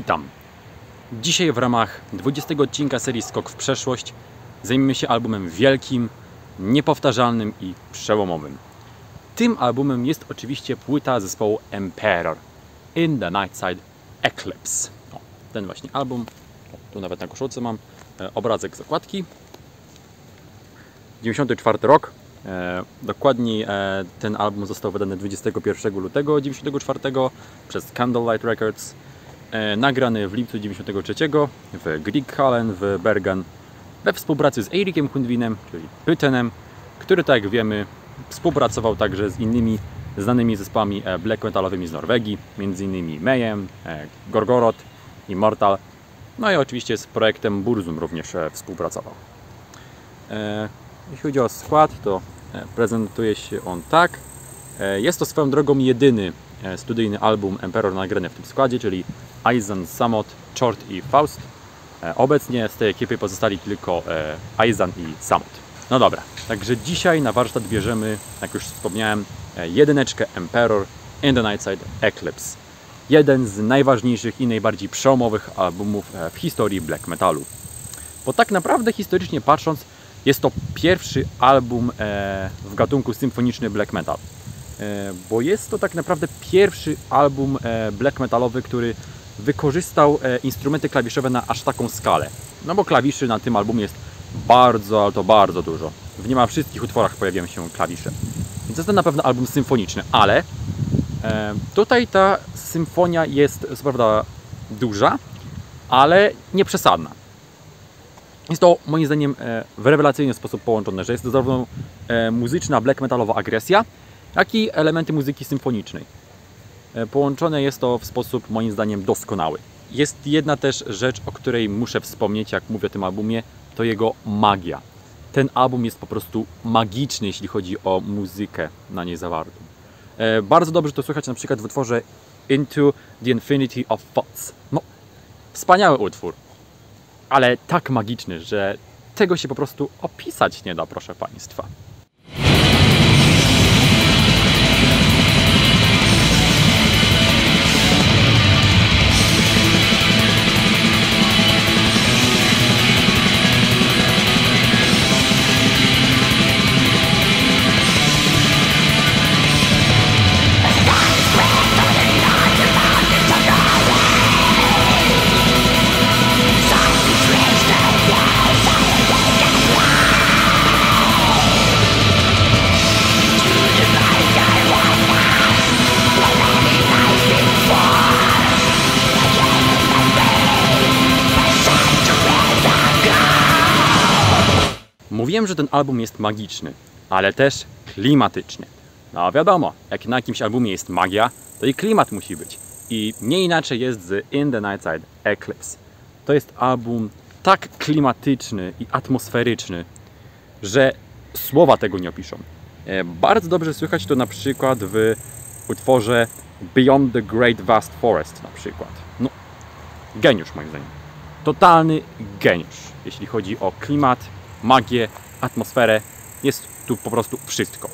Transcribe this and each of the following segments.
Witam! Dzisiaj w ramach 20 odcinka serii Skok w przeszłość zajmiemy się albumem wielkim, niepowtarzalnym i przełomowym. Tym albumem jest oczywiście płyta zespołu Emperor, In the Nightside Eclipse. O, ten właśnie album, tu nawet na koszulce mam obrazek zakładki. 94 rok. Dokładniej ten album został wydany 21 lutego 94 przez Candlelight Records. Nagrany w lipcu 93 w Grieghallen w Bergen we współpracy z Eirikiem Hundvinem, czyli Pytenem, który, tak jak wiemy, współpracował także z innymi znanymi zespołami black metalowymi z Norwegii, m.in. Mayhem, Gorgoroth, Immortal, no i oczywiście z projektem Burzum również współpracował. Jeśli chodzi o skład, to prezentuje się on tak. Jest to swoją drogą jedyny studyjny album Emperor nagrany w tym składzie, czyli Aizan, Samot, Chord i Faust. Obecnie z tej ekipy pozostali tylko Aizan i Samot. No dobra, także dzisiaj na warsztat bierzemy, jak już wspomniałem, jedyneczkę Emperor In the Nightside Eclipse. Jeden z najważniejszych i najbardziej przełomowych albumów w historii black metalu. Bo tak naprawdę historycznie patrząc, jest to pierwszy album w gatunku symfoniczny black metal. Bo jest to tak naprawdę pierwszy album black metalowy, który wykorzystał instrumenty klawiszowe na aż taką skalę. No bo klawiszy na tym albumie jest bardzo, ale to bardzo dużo. W niemal wszystkich utworach pojawiają się klawisze. Więc jest to na pewno album symfoniczny, ale tutaj ta symfonia jest co prawda duża, ale nie przesadna. Jest to moim zdaniem w rewelacyjny sposób połączone, że jest to zarówno muzyczna black metalowa agresja, jak i elementy muzyki symfonicznej. Połączone jest to w sposób moim zdaniem doskonały. Jest jedna też rzecz, o której muszę wspomnieć, jak mówię o tym albumie, to jego magia. Ten album jest po prostu magiczny, jeśli chodzi o muzykę na niej zawartą. Bardzo dobrze to słychać na przykład w utworze Into the Infinity of Thoughts. No, wspaniały utwór, ale tak magiczny, że tego się po prostu opisać nie da, proszę Państwa. Mówiłem, że ten album jest magiczny, ale też klimatyczny. No wiadomo, jak na jakimś albumie jest magia, to i klimat musi być. I nie inaczej jest z In the Nightside Eclipse. To jest album tak klimatyczny i atmosferyczny, że słowa tego nie opiszą. Bardzo dobrze słychać to na przykład w utworze Beyond the Great Vast Forest na przykład. No, geniusz moim zdaniem. Totalny geniusz, jeśli chodzi o klimat, magię, atmosferę. Jest tu po prostu wszystko.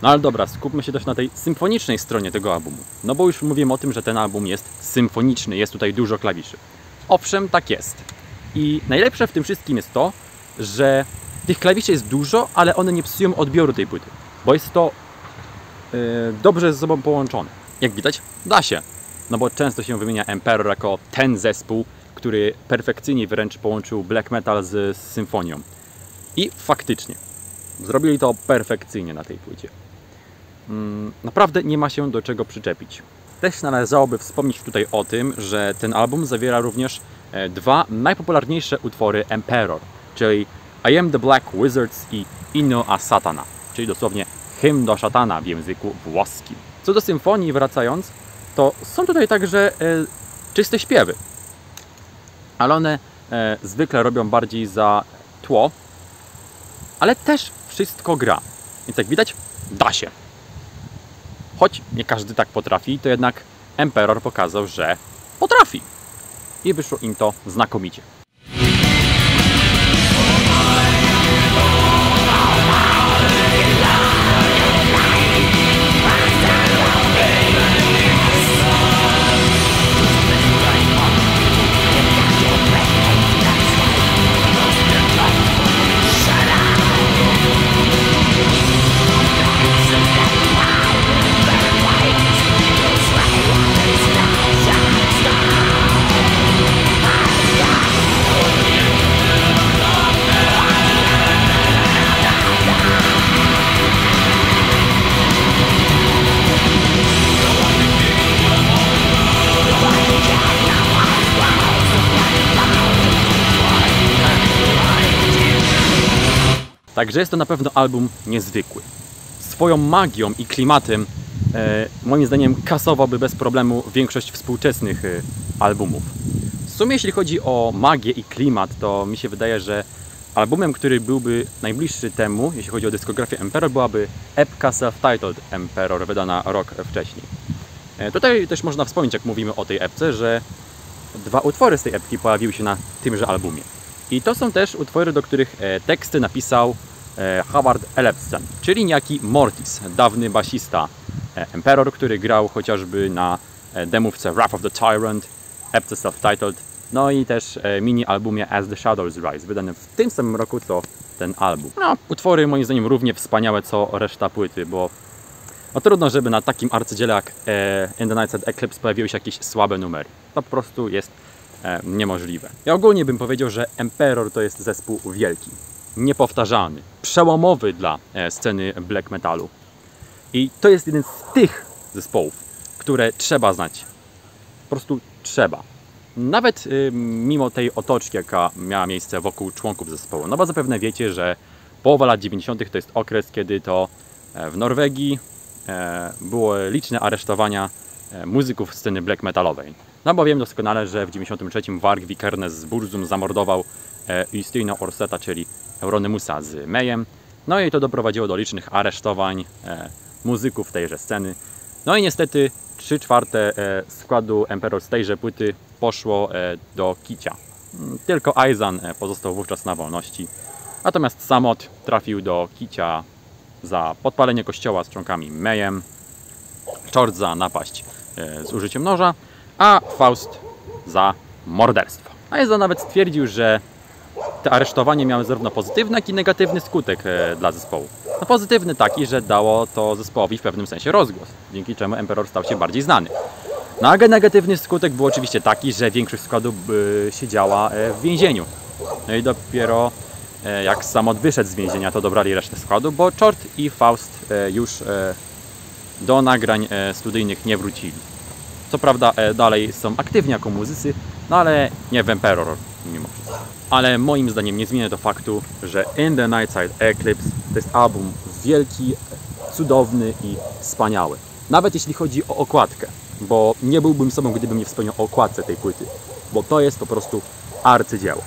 No ale dobra, skupmy się też na tej symfonicznej stronie tego albumu. No bo już mówiłem o tym, że ten album jest symfoniczny, jest tutaj dużo klawiszy. Owszem, tak jest. I najlepsze w tym wszystkim jest to, że tych klawiszy jest dużo, ale one nie psują odbioru tej płyty. Bo jest to dobrze ze sobą połączone. Jak widać, da się. No bo często się wymienia Emperor jako ten zespół, który perfekcyjnie wręcz połączył black metal z symfonią. I faktycznie, zrobili to perfekcyjnie na tej płycie. Naprawdę nie ma się do czego przyczepić. Też należałoby wspomnieć tutaj o tym, że ten album zawiera również dwa najpopularniejsze utwory Emperor, czyli I am the Black Wizards i Inno a Satana, czyli dosłownie hymn do szatana w języku włoskim. Co do symfonii wracając, to są tutaj także czyste śpiewy, ale one zwykle robią bardziej za tło, ale też wszystko gra. Więc jak widać, da się. Choć nie każdy tak potrafi, to jednak Emperor pokazał, że potrafi. I wyszło im to znakomicie. Także jest to na pewno album niezwykły. Swoją magią i klimatem moim zdaniem kasowałby bez problemu większość współczesnych albumów. W sumie jeśli chodzi o magię i klimat, to mi się wydaje, że albumem, który byłby najbliższy temu, jeśli chodzi o dyskografię Emperor, byłaby epka Self-Titled Emperor, wydana rok wcześniej. Tutaj też można wspomnieć, jak mówimy o tej epce, że 2 utwory z tej epki pojawiły się na tymże albumie. I to są też utwory, do których teksty napisał Howard Elefsen, czyli niejaki Mortis, dawny basista Emperor, który grał chociażby na demówce Wrath of the Tyrant, epce Self-Titled, no i też mini-albumie As the Shadows Rise, wydanym w tym samym roku co ten album. No, utwory moim zdaniem równie wspaniałe co reszta płyty, bo no, trudno, żeby na takim arcydziele jak In the Nightside Eclipse pojawiły się jakieś słabe numery. To po prostu jest niemożliwe. Ja ogólnie bym powiedział, że Emperor to jest zespół wielki, niepowtarzalny, przełomowy dla sceny black metalu. I to jest jeden z tych zespołów, które trzeba znać. Po prostu trzeba. Nawet mimo tej otoczki, jaka miała miejsce wokół członków zespołu. No bo zapewne wiecie, że połowa lat 90. to jest okres, kiedy to w Norwegii było liczne aresztowania muzyków sceny black metalowej. No bo wiem doskonale, że w 93 Varg Vikernes z Burzum zamordował Justyna Orseta, czyli Euronymousa z Mayhem. No i to doprowadziło do licznych aresztowań muzyków tejże sceny. No i niestety 3/4 składu Emperor z tejże płyty poszło do kicia. Tylko Aizan pozostał wówczas na wolności. Natomiast Samot trafił do kicia za podpalenie kościoła z członkami Mayhem, Czort za napaść z użyciem noża, a Faust za morderstwo. Aizan nawet stwierdził, że te aresztowania miały zarówno pozytywny, jak i negatywny skutek dla zespołu. No, pozytywny taki, że dało to zespołowi w pewnym sensie rozgłos, dzięki czemu Emperor stał się bardziej znany. No a negatywny skutek był oczywiście taki, że większość składu siedziała w więzieniu. No i dopiero jak Samot wyszedł z więzienia, to dobrali resztę składu, bo Czort i Faust już do nagrań studyjnych nie wrócili. Co prawda dalej są aktywni jako muzycy, no ale nie w Emperor mimo wszystko. Ale moim zdaniem nie zmienia to faktu, że In the Nightside Eclipse to jest album wielki, cudowny i wspaniały. Nawet jeśli chodzi o okładkę, bo nie byłbym sobą, gdybym nie wspomniał o okładce tej płyty, bo to jest po prostu arcydzieło.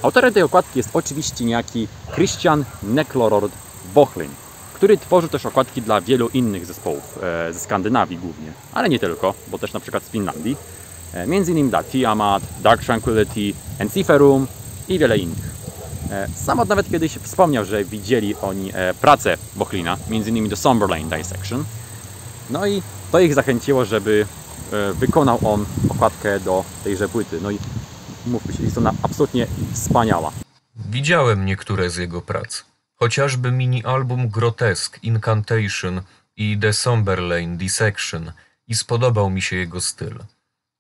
Autorem tej okładki jest oczywiście niejaki Christian Neclorord Bochlin, który tworzył też okładki dla wielu innych zespołów ze Skandynawii głównie, ale nie tylko, bo też na przykład z Finlandii. Między innymi dla Tiamat, Dark Tranquillity, Ensiferum i wiele innych. Samot nawet kiedyś wspomniał, że widzieli oni pracę Bochlina, między innymi do Somberlane Dissection. No i to ich zachęciło, żeby wykonał on okładkę do tejże płyty. No i mówmy się, jest ona absolutnie wspaniała. Widziałem niektóre z jego prac. Chociażby mini-album Grotesque, Incantation i The Somberlane Dissection i spodobał mi się jego styl.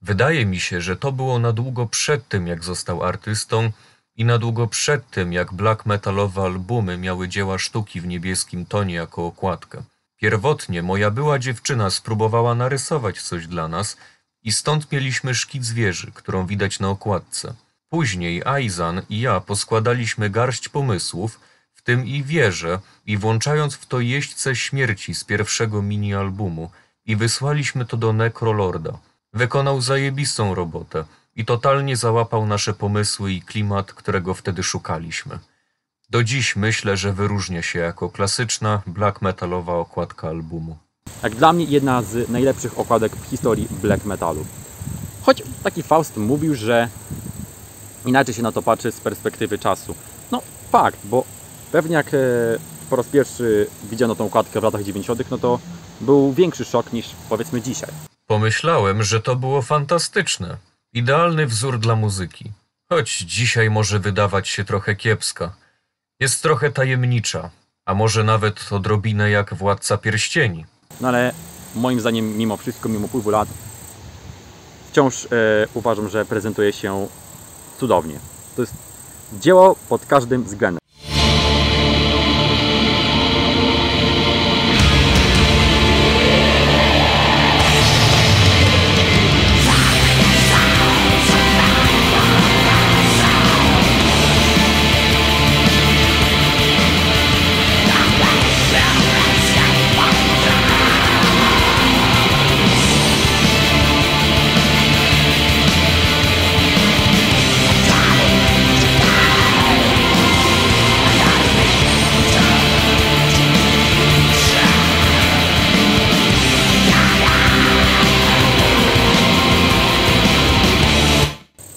Wydaje mi się, że to było na długo przed tym, jak został artystą i na długo przed tym, jak black metalowe albumy miały dzieła sztuki w niebieskim tonie jako okładkę. Pierwotnie moja była dziewczyna spróbowała narysować coś dla nas i stąd mieliśmy szkic wieży, którą widać na okładce. Później Aizan i ja poskładaliśmy garść pomysłów, w tym i wieże, i włączając w to jeźdźcę śmierci z pierwszego mini-albumu, i wysłaliśmy to do Necrolorda. Wykonał zajebistą robotę i totalnie załapał nasze pomysły i klimat, którego wtedy szukaliśmy. Do dziś myślę, że wyróżnia się jako klasyczna black metalowa okładka albumu. Jak dla mnie jedna z najlepszych okładek w historii black metalu. Choć taki Faust mówił, że inaczej się na to patrzy z perspektywy czasu. No fakt, bo pewnie jak po raz pierwszy widziano tą okładkę w latach 90., no to był większy szok niż powiedzmy dzisiaj. Pomyślałem, że to było fantastyczne. Idealny wzór dla muzyki. Choć dzisiaj może wydawać się trochę kiepska. Jest trochę tajemnicza, a może nawet odrobinę jak Władca Pierścieni. No ale moim zdaniem mimo wszystko, mimo upływu lat wciąż uważam, że prezentuje się cudownie. To jest dzieło pod każdym względem.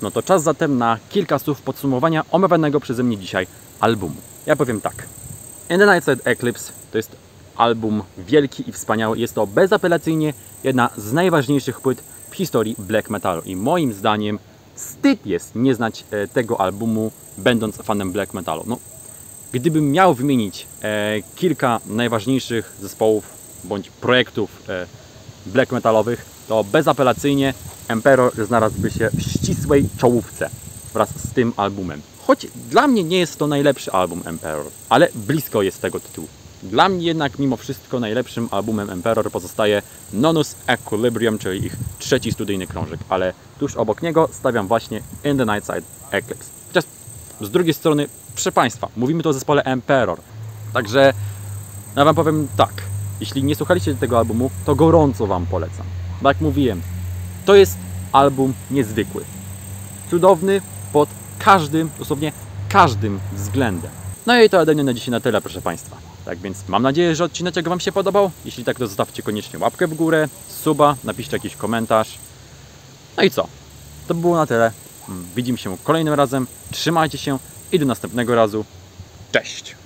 No to czas zatem na kilka słów podsumowania omawianego przeze mnie dzisiaj albumu. Ja powiem tak. In the Night Side Eclipse to jest album wielki i wspaniały. Jest to bezapelacyjnie jedna z najważniejszych płyt w historii black metalu. I moim zdaniem wstyd jest nie znać tego albumu, będąc fanem black metalu. No, gdybym miał wymienić kilka najważniejszych zespołów bądź projektów black metalowych, to bezapelacyjnie Emperor znalazłby się w ścisłej czołówce wraz z tym albumem. Choć dla mnie nie jest to najlepszy album Emperor, ale blisko jest tego tytułu. Dla mnie jednak mimo wszystko najlepszym albumem Emperor pozostaje Nonus Equilibrium, czyli ich trzeci studyjny krążek, ale tuż obok niego stawiam właśnie In the Night Side Eclipse. Chociaż z drugiej strony, proszę Państwa, mówimy tu o zespole Emperor, także ja Wam powiem tak, jeśli nie słuchaliście tego albumu, to gorąco Wam polecam. Bo jak mówiłem, to jest album niezwykły. Cudowny pod każdym, dosłownie każdym względem. No i to ode mnie na dzisiaj na tyle, proszę Państwa. Tak więc mam nadzieję, że odcinek Wam się podobał. Jeśli tak, to zostawcie koniecznie łapkę w górę, suba, napiszcie jakiś komentarz. No i co? To by było na tyle. Widzimy się kolejnym razem. Trzymajcie się i do następnego razu. Cześć!